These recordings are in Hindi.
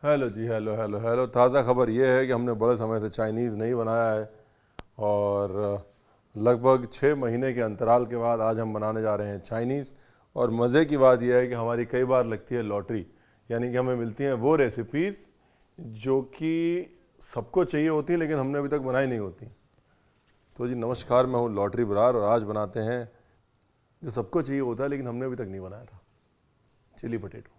हेलो जी, हेलो हेलो हेलो। ताज़ा खबर ये है कि हमने बड़े समय से चाइनीज़ नहीं बनाया है और लगभग 6 महीने के अंतराल के बाद आज हम बनाने जा रहे हैं चाइनीज़। और मज़े की बात यह है कि हमारी कई बार लगती है लॉटरी, यानी कि हमें मिलती हैं वो रेसिपीज़ जो कि सबको चाहिए होती हैं लेकिन हमने अभी तक बनाई नहीं होती। तो जी नमस्कार, मैं हूँ लॉटरी बरार और आज बनाते हैं जो सबको चाहिए होता है लेकिन हमने अभी तक नहीं बनाया था, चिली पटेटो।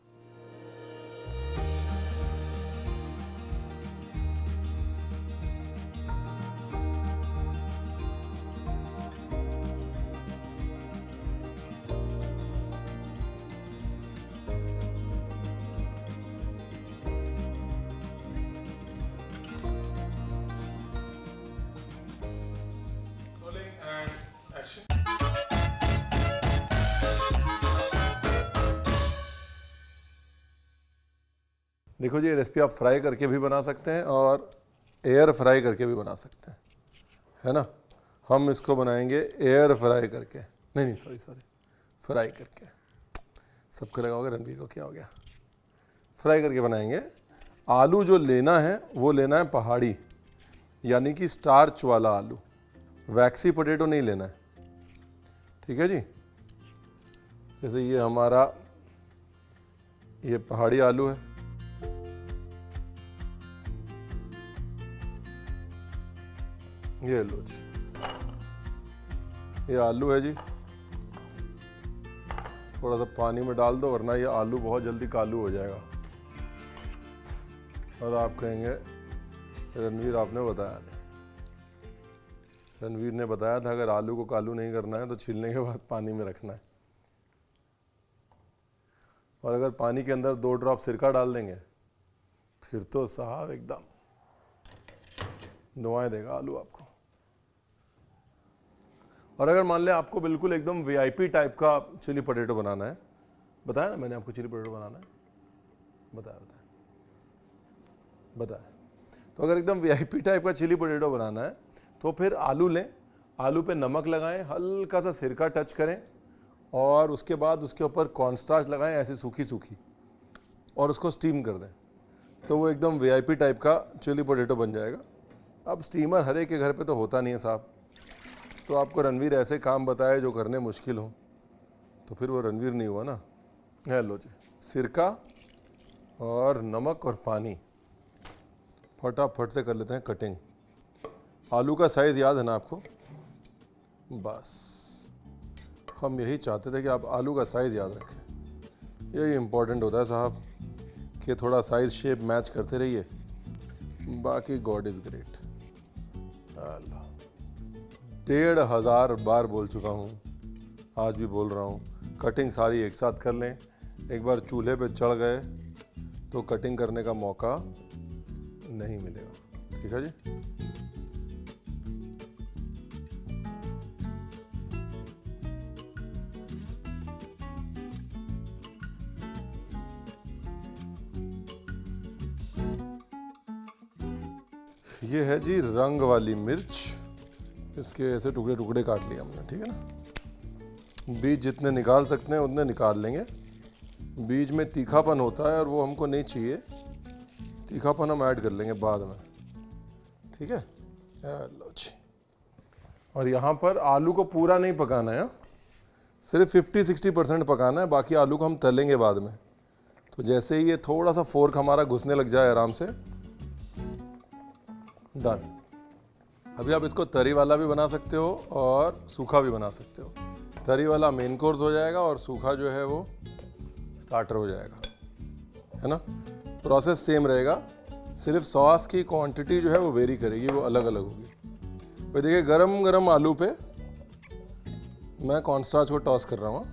देखो जी, ये रेसिपी आप फ्राई करके भी बना सकते हैं और एयर फ्राई करके भी बना सकते हैं, है ना। हम इसको बनाएंगे एयर फ्राई करके, नहीं सॉरी, फ्राई करके। सबको लगा होगा रणवीर को क्या हो गया। फ्राई करके बनाएंगे। आलू जो लेना है वो लेना है पहाड़ी, यानी कि स्टार्च वाला आलू। वैक्सी पोटैटो नहीं लेना है, ठीक है जी। जैसे ये हमारा ये पहाड़ी आलू है, ये लो जी, ये आलू है जी। थोड़ा सा पानी में डाल दो वरना ये आलू बहुत जल्दी कालू हो जाएगा और आप कहेंगे रणवीर आपने बताया नहीं। रणवीर ने बताया था अगर आलू को कालू नहीं करना है तो छीलने के बाद पानी में रखना है, और अगर पानी के अंदर 2 ड्रॉप सिरका डाल देंगे फिर तो साहब एकदम दुआएं देगा आलू आपको। और अगर मान लें आपको बिल्कुल एकदम वीआईपी टाइप का चिली पोटैटो बनाना है, बताया ना मैंने आपको चिली पोटैटो बनाना है, बताया। तो अगर एकदम वीआईपी टाइप का चिली पोटैटो बनाना है तो फिर आलू लें, आलू पे नमक लगाएं, हल्का सा सिरका टच करें और उसके बाद उसके ऊपर कॉर्नस्टार्च लगाएं ऐसे सूखी सूखी, और उसको स्टीम कर दें तो वो एकदम वीआईपी टाइप का चिली पोटैटो बन जाएगा। अब स्टीमर हर एक के घर पे तो होता नहीं है साहब, तो आपको रणवीर ऐसे काम बताए जो करने मुश्किल हो तो फिर वो रणवीर नहीं हुआ ना। हेलो जी, सिरका और नमक और पानी, फटाफट से कर लेते हैं कटिंग। आलू का साइज़ याद है ना आपको, बस हम यही चाहते थे कि आप आलू का साइज़ याद रखें। यही इम्पोर्टेंट होता है साहब कि थोड़ा साइज़ शेप मैच करते रहिए, बाकी गॉड इज़ ग्रेट। अल्लाह 1500 बार बोल चुका हूँ, आज भी बोल रहा हूँ, कटिंग सारी एक साथ कर लें। एक बार चूल्हे पे चढ़ गए तो कटिंग करने का मौका नहीं मिलेगा, ठीक है जी। ये है जी रंग वाली मिर्च, इसके ऐसे टुकड़े टुकड़े काट लिए हमने, ठीक है ना। बीज जितने निकाल सकते हैं उतने निकाल लेंगे। बीज में तीखापन होता है और वो हमको नहीं चाहिए, तीखापन हम ऐड कर लेंगे बाद में, ठीक है। लो जी, और यहाँ पर आलू को पूरा नहीं पकाना है, सिर्फ 50-60% पकाना है, बाकी आलू को हम तलेंगे बाद में। तो जैसे ही ये थोड़ा सा फोर्क हमारा घुसने लग जाए आराम से, डन। अभी आप इसको तरी वाला भी बना सकते हो और सूखा भी बना सकते हो। तरी वाला मेन कोर्स हो जाएगा और सूखा जो है वो स्टार्टर हो जाएगा, है ना। प्रोसेस सेम रहेगा, सिर्फ सॉस की क्वांटिटी जो है वो वेरी करेगी, वो अलग अलग होगी। तो देखिए गरम गरम आलू पे मैं कॉर्नस्टार्च को टॉस कर रहा हूँ।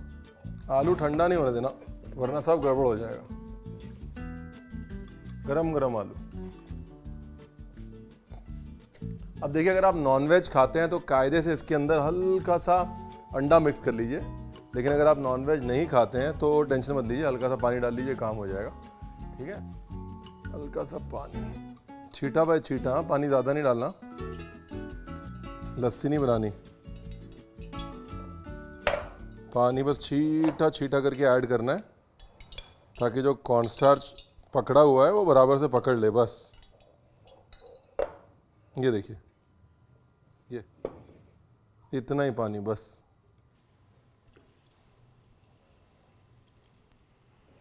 आलू ठंडा नहीं होने देना वरना सब गड़बड़ हो जाएगा। गरम गरम आलू। अब देखिए अगर आप नॉनवेज खाते हैं तो कायदे से इसके अंदर हल्का सा अंडा मिक्स कर लीजिए, लेकिन अगर आप नॉनवेज नहीं खाते हैं तो टेंशन मत लीजिए, हल्का सा पानी डाल लीजिए, काम हो जाएगा, ठीक है। हल्का सा पानी, छीटा बाय छीटा, पानी ज़्यादा नहीं डालना, लस्सी नहीं बनानी। पानी बस छीटा छीटा करके ऐड करना है ताकि जो कॉर्नस्टार्च पकड़ा हुआ है वो बराबर से पकड़ ले बस। ये देखिए, ये इतना ही पानी बस,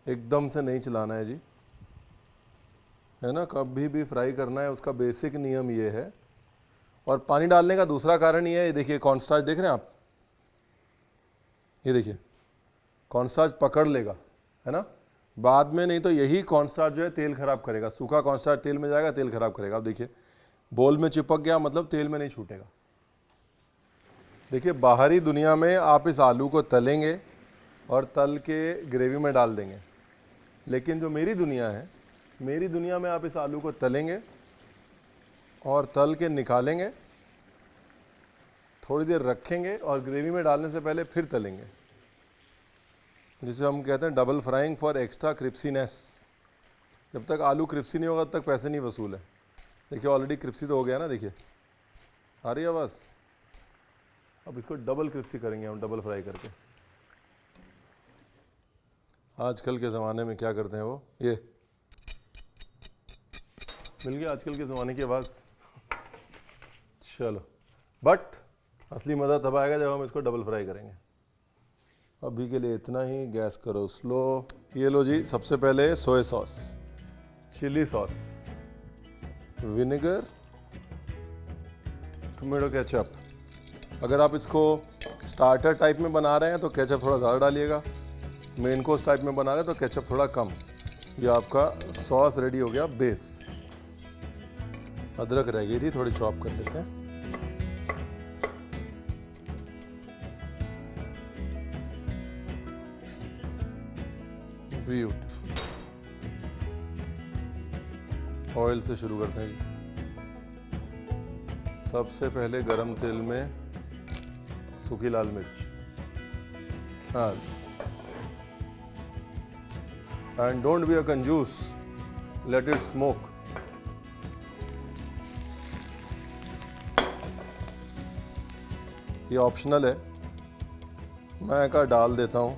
एकदम से नहीं चलाना है जी, है ना। कभी भी फ्राई करना है उसका बेसिक नियम ये है। और पानी डालने का दूसरा कारण ये है, देखिए कॉर्नस्टार्च देख रहे हैं आप, ये देखिए कॉर्नस्टार्च पकड़ लेगा, है ना, बाद में नहीं तो यही कॉर्नस्टार्च जो है तेल खराब करेगा। सूखा कॉर्नस्टार्च तेल में जाएगा, तेल खराब करेगा। अब देखिए बोल में चिपक गया, मतलब तेल में नहीं छूटेगा। देखिए बाहरी दुनिया में आप इस आलू को तलेंगे और तल के ग्रेवी में डाल देंगे, लेकिन जो मेरी दुनिया है, मेरी दुनिया में आप इस आलू को तलेंगे और तल के निकालेंगे, थोड़ी देर रखेंगे और ग्रेवी में डालने से पहले फिर तलेंगे, जिसे हम कहते हैं डबल फ्राइंग फॉर एक्स्ट्रा क्रिप्सीनेस। जब तक आलू क्रिप्सी नहीं होगा तब तक पैसे नहीं वसूल है। देखिए ऑलरेडी क्रिप्सी तो हो गया ना, देखिए आ रही है आवाज़। अब इसको डबल क्रिप्सी करेंगे हम, डबल फ्राई करके। आजकल के ज़माने में क्या करते हैं वो, ये मिल गया आजकल के ज़माने की आवाज़। चलो, बट असली मज़ा तब आएगा जब हम इसको डबल फ्राई करेंगे। अभी के लिए इतना ही, गैस करो स्लो। ये लो जी, सबसे पहले soya sauce, chilli sauce, vinegar, tomato ketchup. अगर आप इसको स्टार्टर टाइप में बना रहे हैं तो केचप थोड़ा ज़्यादा डालिएगा, मेन कोर्स टाइप में बना रहे हैं तो केचप थोड़ा कम। ये आपका सॉस रेडी हो गया बेस। अदरक रह गई थी, थोड़ी चॉप कर लेते हैं। ब्यूटीफुल। ऑयल से शुरू करते हैं जी। सबसे पहले गरम तेल में सूखी लाल मिर्च, हाँ, and don't be a कंजूस, let it smoke। ये ऑप्शनल है, मैं का डाल देता हूँ।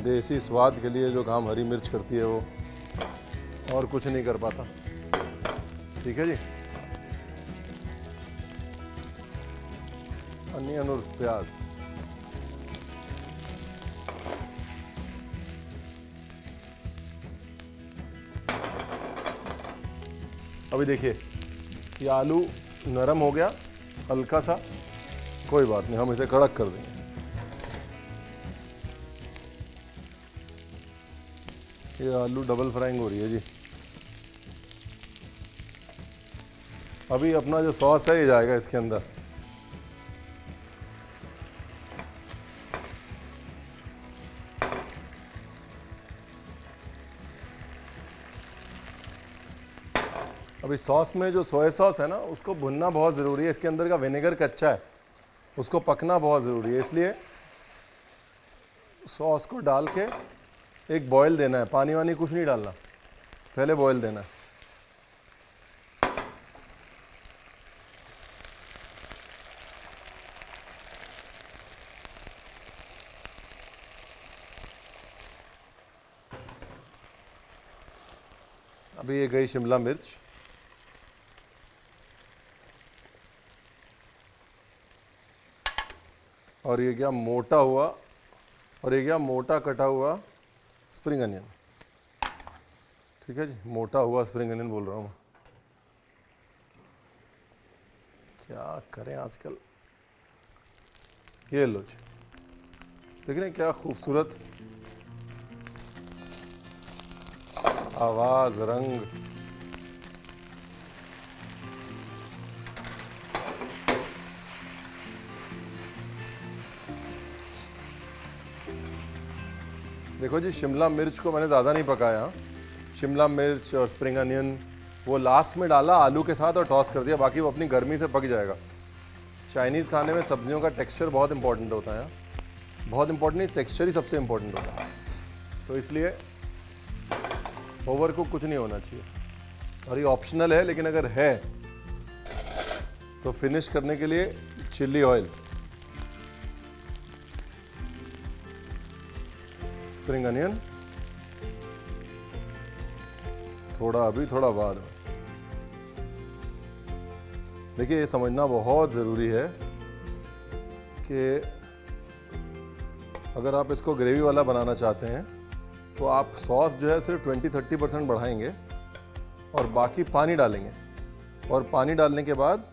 देसी स्वाद के लिए जो काम हरी मिर्च करती है वो और कुछ नहीं कर पाता। ठीक है जी। अनियन और प्याज, अभी देखिए ये आलू नरम हो गया हल्का सा, कोई बात नहीं, हम इसे कड़क कर देंगे। ये आलू डबल फ्राइंग हो रही है जी। अभी अपना जो सॉस है ये जाएगा इसके अंदर। अभी सॉस में जो सोया सॉस है ना, उसको भुनना बहुत ज़रूरी है। इसके अंदर का विनेगर कच्चा है, उसको पकना बहुत ज़रूरी है। इसलिए सॉस को डाल के एक बॉयल देना है, पानी वानी कुछ नहीं डालना, पहले बॉयल देना है। अभी ये गई शिमला मिर्च, और ये क्या मोटा हुआ, और ये क्या मोटा कटा हुआ स्प्रिंग अनियन। ठीक है जी, मोटा हुआ स्प्रिंग अनियन बोल रहा हूँ। क्या करें आजकल। ये लो जी, देख रहे हैं क्या खूबसूरत आवाज, रंग। देखो जी, शिमला मिर्च को मैंने ज़्यादा नहीं पकाया। शिमला मिर्च और स्प्रिंग अनियन वो लास्ट में डाला आलू के साथ और टॉस कर दिया, बाकी वो अपनी गर्मी से पक जाएगा। चाइनीज़ खाने में सब्जियों का टेक्सचर बहुत इंपॉर्टेंट होता है, बहुत इंपॉर्टेंट नहीं, टेक्सचर ही सबसे इंपॉर्टेंट होता है। तो इसलिए ओवर कुक कुछ नहीं होना चाहिए, और ये ऑप्शनल है, लेकिन अगर है तो फिनिश करने के लिए चिल्ली ऑयल, स्प्रिंग अनियन, थोड़ा अभी थोड़ा बाद में। देखिए ये समझना बहुत ज़रूरी है कि अगर आप इसको ग्रेवी वाला बनाना चाहते हैं तो आप सॉस जो है सिर्फ 20-30% बढ़ाएंगे और बाकी पानी डालेंगे, और पानी डालने के बाद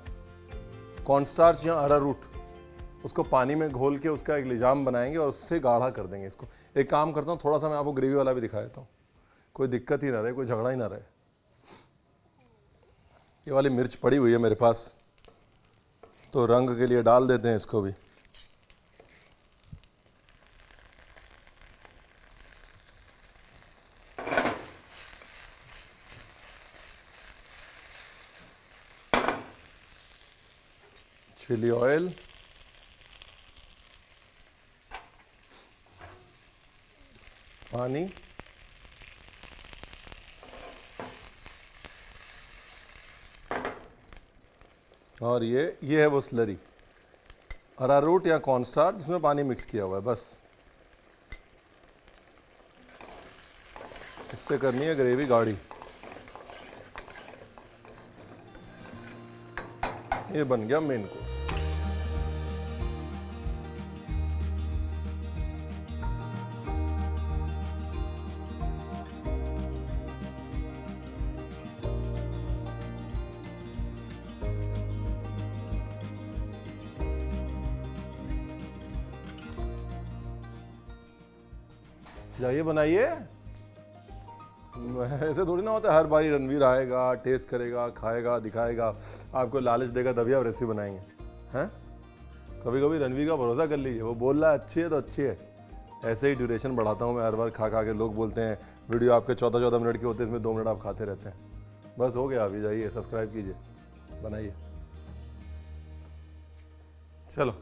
कॉर्नस्टार्च या अरारूट उसको पानी में घोल के उसका एक लिजाम बनाएंगे और उससे गाढ़ा कर देंगे इसको। एक काम करता हूँ, थोड़ा सा मैं आपको ग्रेवी वाला भी दिखा देता हूँ, कोई दिक्कत ही ना रहे, कोई झगड़ा ही ना रहे। ये वाली मिर्च पड़ी हुई है मेरे पास, तो रंग के लिए डाल देते हैं इसको भी। चिली ऑयल, पानी, और ये है वो स्लरी, अरारूट या कॉर्नस्टार्च जिसमें पानी मिक्स किया हुआ है। बस इससे करनी है ग्रेवी गाढ़ी। ये बन गया मेन कोर्स। जाइए बनाइए। ऐसे थोड़ी ना होता है हर बारी रणवीर आएगा, टेस्ट करेगा, खाएगा, दिखाएगा, आपको लालच देगा तभी आप रेसिपी बनाएंगे हैं। कभी कभी रणवीर का भरोसा कर लीजिए, वो बोल रहा है अच्छी है तो अच्छी है। ऐसे ही ड्यूरेशन बढ़ाता हूँ मैं हर बार, खा खा के लोग बोलते हैं वीडियो आपके 14-14 मिनट के होते हैं, इसमें 2 मिनट आप खाते रहते हैं। बस हो गया, अभी जाइए सब्सक्राइब कीजिए, बनाइए। चलो।